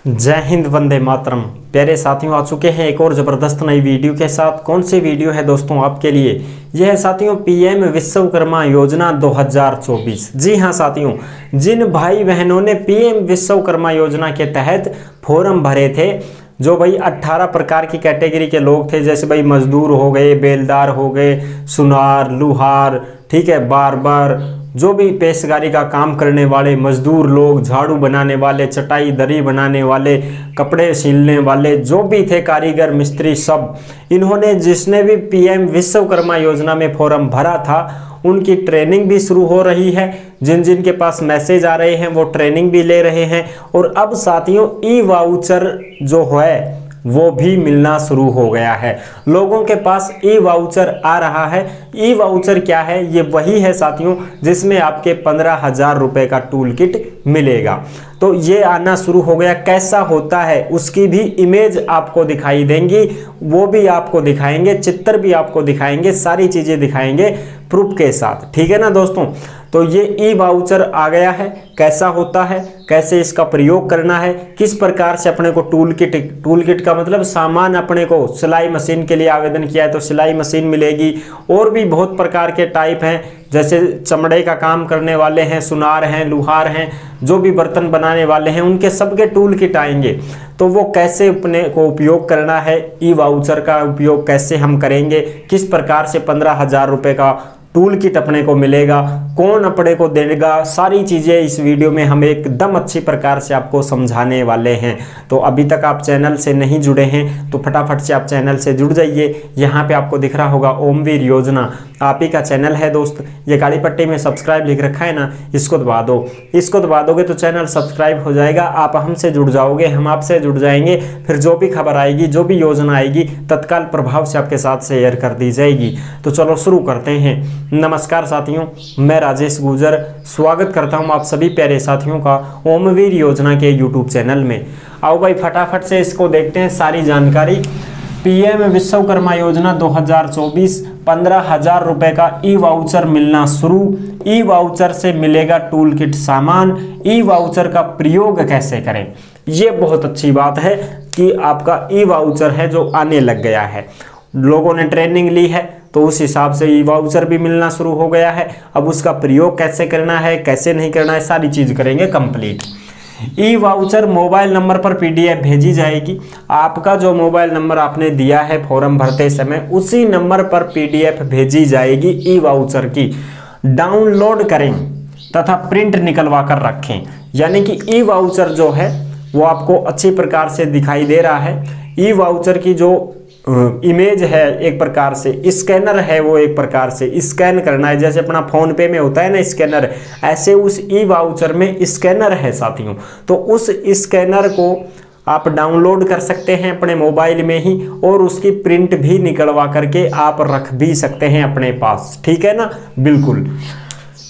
जय हिंद, वंदे मातरम। प्यारे साथियों, आ चुके हैं एक और ज़बरदस्त नई वीडियो के साथ। कौन सी वीडियो है दोस्तों आपके लिए? यह है साथियों पीएम विश्वकर्मा योजना 2024। जी हाँ साथियों, जिन भाई बहनों ने पीएम विश्वकर्मा योजना के तहत फॉर्म भरे थे, जो भाई 18 प्रकार की कैटेगरी के लोग थे, जैसे भाई मजदूर हो गए, बेलदार हो गए, सुनार, लुहार, ठीक है, बार्बर, जो भी पेशकारी का काम करने वाले मजदूर लोग, झाड़ू बनाने वाले, चटाई दरी बनाने वाले, कपड़े सिलने वाले, जो भी थे कारीगर मिस्त्री, सब इन्होंने जिसने भी पीएम विश्वकर्मा योजना में फॉर्म भरा था उनकी ट्रेनिंग भी शुरू हो रही है। जिन जिन के पास मैसेज आ रहे हैं वो ट्रेनिंग भी ले रहे हैं। और अब साथियों ई वाउचर जो है वो भी मिलना शुरू हो गया है। लोगों के पास ई वाउचर आ रहा है। ई वाउचर क्या है? ये वही है साथियों जिसमें आपके 15,000 रुपए का टूल किट मिलेगा। तो ये आना शुरू हो गया। कैसा होता है उसकी भी इमेज आपको दिखाई देंगी, वो भी आपको दिखाएंगे, चित्र भी आपको दिखाएंगे, सारी चीजें दिखाएंगे प्रूफ के साथ। ठीक है ना दोस्तों? तो ये ई वाउचर आ गया है। कैसा होता है, कैसे इसका प्रयोग करना है, किस प्रकार से अपने को टूल किट का मतलब सामान, अपने को सिलाई मशीन के लिए आवेदन किया है तो सिलाई मशीन मिलेगी। और भी बहुत प्रकार के टाइप हैं, जैसे चमड़े का काम करने वाले हैं, सुनार हैं, लुहार हैं, जो भी बर्तन बनाने वाले हैं, उनके सबके टूल किट आएंगे। तो वो कैसे अपने को उपयोग करना है, ई वाउचर का उपयोग कैसे हम करेंगे, किस प्रकार से 15,000 रुपये का टूल किट अपने को मिलेगा, कौन अपने को देगा, सारी चीज़ें इस वीडियो में हम एकदम अच्छी प्रकार से आपको समझाने वाले हैं। तो अभी तक आप चैनल से नहीं जुड़े हैं तो फटाफट से आप चैनल से जुड़ जाइए। यहाँ पे आपको दिख रहा होगा ओमवीर योजना, आप ही का चैनल है दोस्त। ये काली पट्टी में सब्सक्राइब लिख रखा है ना, इसको दबा दो। इसको दबा दोगे तो चैनल सब्सक्राइब हो जाएगा, आप हमसे जुड़ जाओगे, हम आपसे जुड़ जाएंगे। फिर जो भी खबर आएगी, जो भी योजना आएगी, तत्काल प्रभाव से आपके साथ शेयर कर दी जाएगी। तो चलो शुरू करते हैं। नमस्कार साथियों, मैं राजेश गुजर स्वागत करता हूं आप सभी प्यारे साथियों का ओमवीर योजना के यूट्यूब चैनल में। आओ भाई फटाफट से इसको देखते हैं सारी जानकारी। पीएम विश्वकर्मा योजना 2024, 15,000 रुपए का ई वाउचर मिलना शुरू। ई वाउचर से मिलेगा टूल किट सामान। ई वाउचर का प्रयोग कैसे करें, ये बहुत अच्छी बात है कि आपका ई वाउचर है जो आने लग गया है। लोगों ने ट्रेनिंग ली है तो उस हिसाब से ई वाउचर भी मिलना शुरू हो गया है। अब उसका प्रयोग कैसे करना है, कैसे नहीं करना है, सारी चीज करेंगे कंप्लीट। ई वाउचर मोबाइल नंबर पर पीडीएफ भेजी जाएगी। आपका जो मोबाइल नंबर आपने दिया है फॉर्म भरते समय, उसी नंबर पर पीडीएफ भेजी जाएगी ई वाउचर की। डाउनलोड करें तथा प्रिंट निकलवा कर रखें। यानी कि ई वाउचर जो है वो आपको अच्छी प्रकार से दिखाई दे रहा है। ई वाउचर की जो इमेज है एक प्रकार से, स्कैनर है वो एक प्रकार से स्कैन करना है। जैसे अपना फोन पे में होता है ना स्कैनर, ऐसे उस ई वाउचर में स्कैनर है साथियों। तो उस स्कैनर को आप डाउनलोड कर सकते हैं अपने मोबाइल में ही, और उसकी प्रिंट भी निकलवा करके आप रख भी सकते हैं अपने पास। ठीक है ना? बिल्कुल।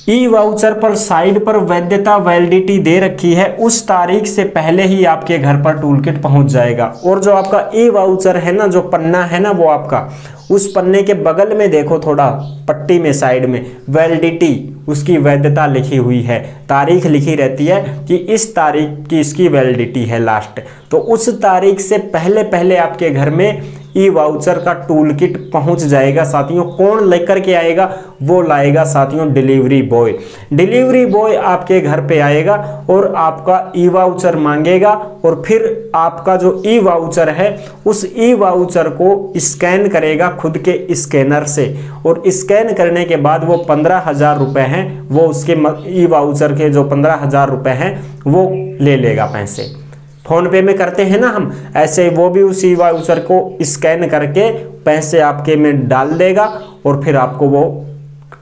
ई वाउचर पर साइड पर वैधता वैलिडिटी दे रखी है, उस तारीख से पहले ही आपके घर पर टूल किट पहुंच जाएगा। और जो आपका ई वाउचर है ना, जो पन्ना है ना, वो आपका उस पन्ने के बगल में देखो थोड़ा पट्टी में साइड में वैलिडिटी, उसकी वैधता लिखी हुई है, तारीख लिखी रहती है कि इस तारीख की इसकी वैलिडिटी है लास्ट। तो उस तारीख से पहले पहले आपके घर में ई वाउचर का टूल किट पहुंच जाएगा साथियों। कौन लेकर के आएगा? वो लाएगा साथियों डिलीवरी बॉय। डिलीवरी बॉय आपके घर पे आएगा और आपका ई वाउचर मांगेगा, और फिर आपका जो ई वाउचर है उस ई वाउचर को स्कैन करेगा खुद के स्कैनर से, और स्कैन करने के बाद वो 15,000 रुपए हैं, वो उसके ई वाउचर के जो 15,000 रुपए हैं वो ले लेगा पैसे। फोन पे में करते हैं ना हम, ऐसे वो भी उसी वाउचर को स्कैन करके पैसे आपके में डाल देगा, और फिर आपको वो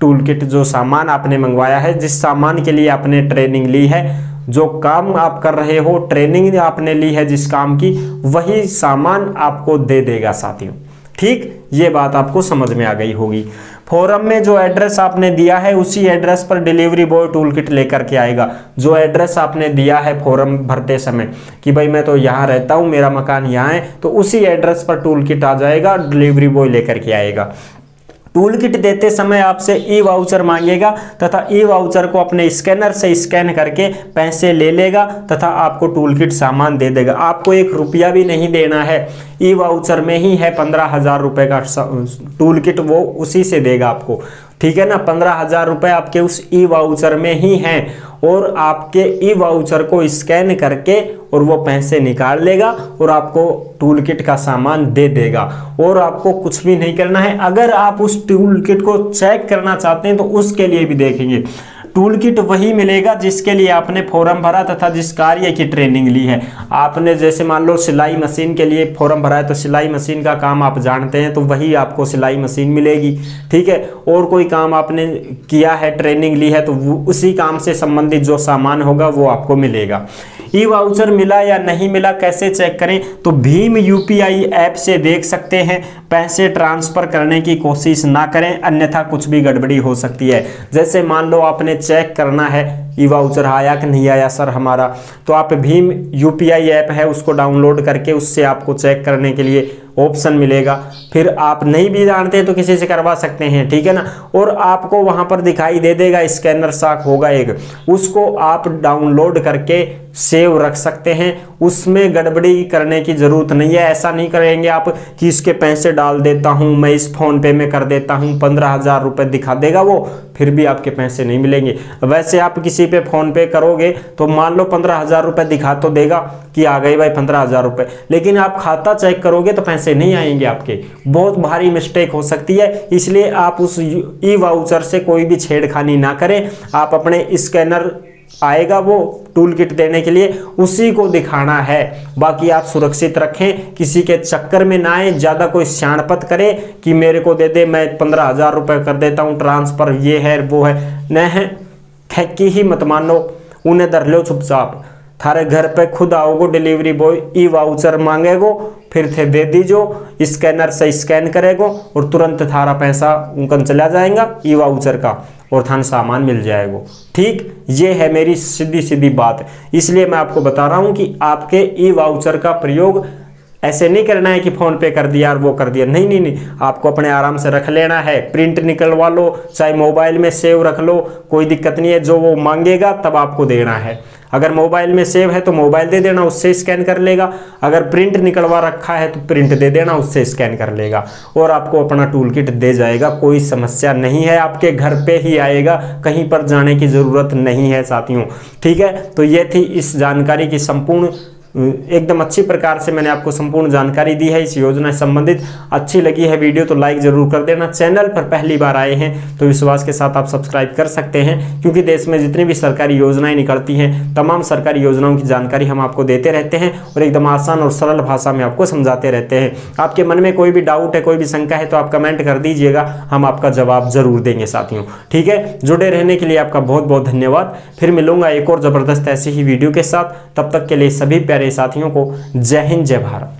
टूल किट जो सामान आपने मंगवाया है, जिस सामान के लिए आपने ट्रेनिंग ली है, जो काम आप कर रहे हो, ट्रेनिंग आपने ली है जिस काम की, वही सामान आपको दे देगा साथियों। ठीक, ये बात आपको समझ में आ गई होगी। फॉरम में जो एड्रेस आपने दिया है उसी एड्रेस पर डिलीवरी बॉय टूल किट लेकर के आएगा। जो एड्रेस आपने दिया है फॉरम भरते समय कि भाई मैं तो यहाँ रहता हूँ, मेरा मकान यहाँ है, तो उसी एड्रेस पर टूल किट आ जाएगा, डिलीवरी बॉय लेकर के आएगा। टूल किट देते समय आपसे ई वाउचर मांगेगा तथा ई वाउचर को अपने स्कैनर से स्कैन करके पैसे ले लेगा तथा आपको टूल किट सामान दे देगा। आपको 1 रुपया भी नहीं देना है। ई वाउचर में ही है 15,000 रुपये का टूल किट, वो उसी से देगा आपको, ठीक है ना। 15,000 रुपये आपके उस ई वाउचर में ही हैं और आपके ई वाउचर को स्कैन करके और वो पैसे निकाल लेगा और आपको टूल किट का सामान दे देगा और आपको कुछ भी नहीं करना है। अगर आप उस टूल किट को चेक करना चाहते हैं तो उसके लिए भी देखेंगे। टूल किट वही मिलेगा जिसके लिए आपने फॉर्म भरा तथा जिस कार्य की ट्रेनिंग ली है। आपने जैसे मान लो सिलाई मशीन के लिए फॉर्म भरा है तो सिलाई मशीन का काम आप जानते हैं तो वही आपको सिलाई मशीन मिलेगी, ठीक है। और कोई काम आपने किया है, ट्रेनिंग ली है, तो उसी काम से संबंधित जो सामान होगा वो आपको मिलेगा। ई वाउचर मिला या नहीं मिला कैसे चेक करें, तो भीम यूपीआई ऐप से देख सकते हैं। पैसे ट्रांसफर करने की कोशिश ना करें, अन्यथा कुछ भी गड़बड़ी हो सकती है। जैसे मान लो आपने चेक करना है ई वाउचर आया कि नहीं आया सर हमारा, तो आप भीम यूपीआई ऐप है उसको डाउनलोड करके उससे आपको चेक करने के लिए ऑप्शन मिलेगा। फिर आप नहीं भी जानते तो किसी से करवा सकते हैं, ठीक है ना। और आपको वहां पर दिखाई दे देगा, स्कैनर साक होगा एक, उसको आप डाउनलोड करके सेव रख सकते हैं। उसमें गड़बड़ी करने की जरूरत नहीं है। ऐसा नहीं करेंगे आप कि इसके पैसे डाल देता हूं मैं, इस फोन पे में कर देता हूं, 15,000 रुपये दिखा देगा वो, फिर भी आपके पैसे नहीं मिलेंगे। वैसे आप किसी पे फोन पे करोगे तो मान लो 15,000 रुपये दिखा तो देगा कि आ गए भाई 15,000 रुपये, लेकिन आप खाता चेक करोगे तो पैसे नहीं आएंगे आपके। बहुत भारी मिस्टेक हो सकती है, इसलिए आप उस ई वाउचर से कोई भी छेड़खानी ना करें। आप अपने स्कैनर आएगा वो टूल किट देने के लिए, उसी को दिखाना है। बाकी आप सुरक्षित रखें, किसी के चक्कर में ना आए, ज़्यादा कोई सियाणपत करे कि मेरे को दे दे मैं 15,000 रुपये कर देता हूँ ट्रांसफ़र, ये है वो है, न है ठेकी ही मत मानो, उन्हें धर लो चुपचाप। थारे घर पे खुद आओगो डिलीवरी बॉय, ई वाउचर मांगेगो, फिर थे दे दीजो, स्कैनर से स्कैन करेगो और तुरंत थारा पैसा उनकन चला जाएगा ई वाउचर का और थान सामान मिल जाएगा, ठीक। ये है मेरी सीधी सीधी बात। इसलिए मैं आपको बता रहा हूँ कि आपके ई वाउचर का प्रयोग ऐसे नहीं करना है कि फोन पे कर दिया और वो कर दिया, नहीं नहीं नहीं, आपको अपने आराम से रख लेना है। प्रिंट निकलवा लो, चाहे मोबाइल में सेव रख लो, कोई दिक्कत नहीं है। जो वो मांगेगा तब आपको देना है। अगर मोबाइल में सेव है तो मोबाइल दे देना, उससे स्कैन कर लेगा। अगर प्रिंट निकलवा रखा है तो प्रिंट दे देना, उससे स्कैन कर लेगा और आपको अपना टूल किट दे जाएगा। कोई समस्या नहीं है, आपके घर पे ही आएगा, कहीं पर जाने की ज़रूरत नहीं है साथियों, ठीक है। तो ये थी इस जानकारी की संपूर्ण, एकदम अच्छी प्रकार से मैंने आपको संपूर्ण जानकारी दी है इस योजना से संबंधित। अच्छी लगी है वीडियो तो लाइक जरूर कर देना। चैनल पर पहली बार आए हैं तो विश्वास के साथ आप सब्सक्राइब कर सकते हैं, क्योंकि देश में जितनी भी सरकारी योजनाएं निकलती हैं तमाम सरकारी योजनाओं की जानकारी हम आपको देते रहते हैं और एकदम आसान और सरल भाषा में आपको समझाते रहते हैं। आपके मन में कोई भी डाउट है, कोई भी शंका है तो आप कमेंट कर दीजिएगा, हम आपका जवाब जरूर देंगे साथियों, ठीक है। जुड़े रहने के लिए आपका बहुत बहुत धन्यवाद। फिर मिलूंगा एक और ज़बरदस्त ऐसी ही वीडियो के साथ, तब तक के लिए सभी प्यारे साथियों को जय हिंद, जय भारत।